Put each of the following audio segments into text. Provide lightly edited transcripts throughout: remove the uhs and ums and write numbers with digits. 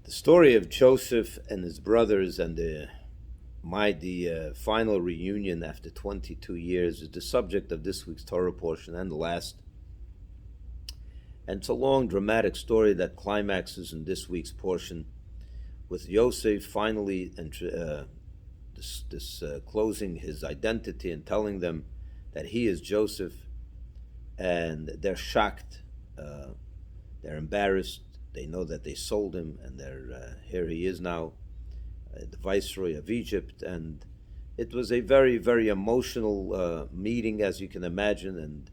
The story of Joseph and his brothers and the final reunion after 22 years is the subject of this week's Torah portion and the last. And it's a long, dramatic story that climaxes in this week's portion with Yosef finally closing his identity and telling them that he is Joseph, and they're shocked, they're embarrassed. They know that they sold him, and here he is now, the viceroy of Egypt. And it was a very, very emotional meeting, as you can imagine. And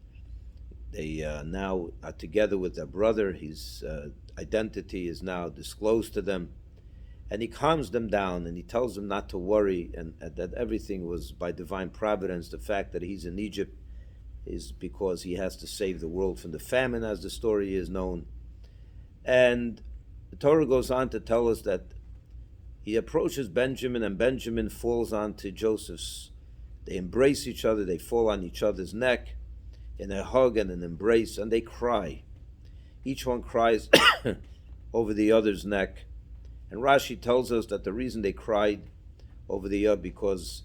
they now are together with their brother. His identity is now disclosed to them. And he calms them down, and he tells them not to worry, and that everything was by divine providence. The fact that he's in Egypt is because he has to save the world from the famine, as the story is known. And the Torah goes on to tell us that he approaches Benjamin, and Benjamin falls onto Joseph's. They embrace each other, they fall on each other's neck in a hug and an embrace, and they cry. Each one cries over the other's neck. And Rashi tells us that the reason they cried over the other, because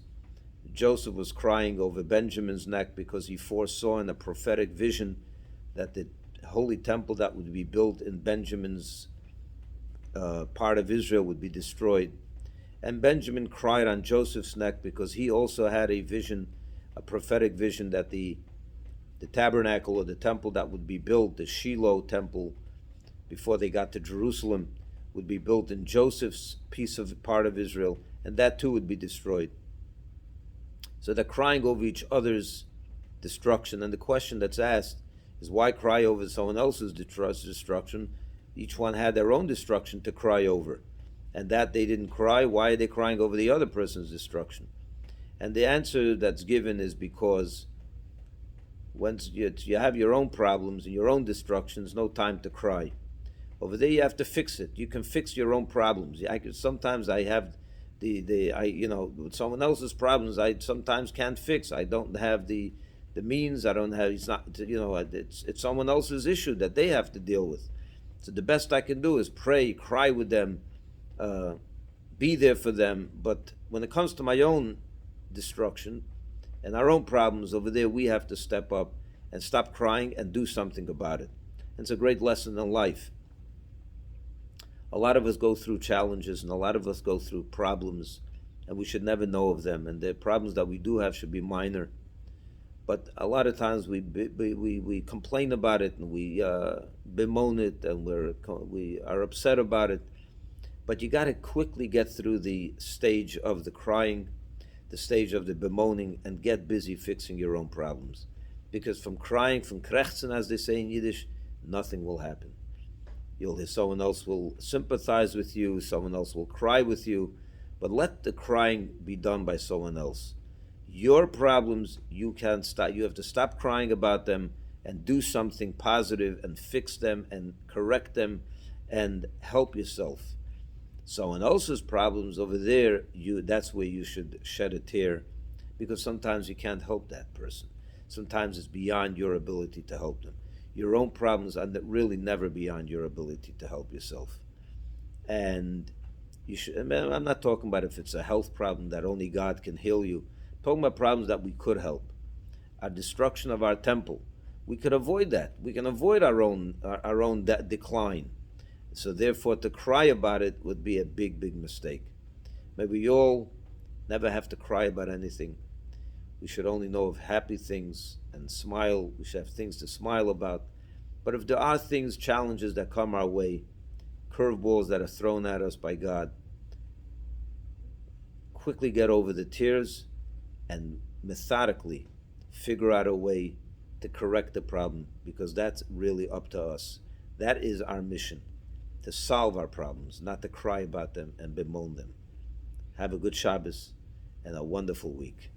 Joseph was crying over Benjamin's neck because he foresaw in a prophetic vision that the holy temple that would be built in Benjamin's part of Israel would be destroyed. And Benjamin cried on Joseph's neck because he also had a vision, a prophetic vision, that the tabernacle or the temple that would be built, the Shiloh temple, before they got to Jerusalem, would be built in Joseph's part of Israel, and that too would be destroyed. So they're crying over each other's destruction, and the question that's asked is, why cry over someone else's destruction? Each one had their own destruction to cry over, and that they didn't cry. Why are they crying over the other person's destruction? And the answer that's given is because once you have your own problems and your own destructions, no time to cry. Over there, you have to fix it. You can fix your own problems. Sometimes I have with someone else's problems, I sometimes can't fix. I don't have the means. I don't have. It's not. It's someone else's issue that they have to deal with. So the best I can do is pray, cry with them, be there for them. But when it comes to my own destruction and our own problems over there, we have to step up and stop crying and do something about it. And it's a great lesson in life. A lot of us go through challenges, and a lot of us go through problems, and we should never know of them. And the problems that we do have should be minor. But a lot of times we complain about it, and we bemoan it, and we are upset about it. But you got to quickly get through the stage of the crying, the stage of the bemoaning, and get busy fixing your own problems. Because from crying, from krächzen, as they say in Yiddish, nothing will happen. Someone else will sympathize with you, someone else will cry with you, but let the crying be done by someone else. Your problems, you can't stop. You have to stop crying about them and do something positive and fix them and correct them and help yourself. Someone else's problems over there, that's where you should shed a tear, because sometimes you can't help that person. Sometimes it's beyond your ability to help them. Your own problems are really never beyond your ability to help yourself. And I'm not talking about if it's a health problem that only God can heal you. I'm talking about problems that we could help. Our destruction of our temple, we could avoid that. We can avoid our own decline. So therefore, to cry about it would be a big, big mistake. May we all never have to cry about anything. We should only know of happy things and smile. We should have things to smile about. But if there are things, challenges that come our way, curveballs that are thrown at us by God, quickly get over the tears and methodically figure out a way to correct the problem, because that's really up to us. That is our mission, to solve our problems, not to cry about them and bemoan them. Have a good Shabbos and a wonderful week.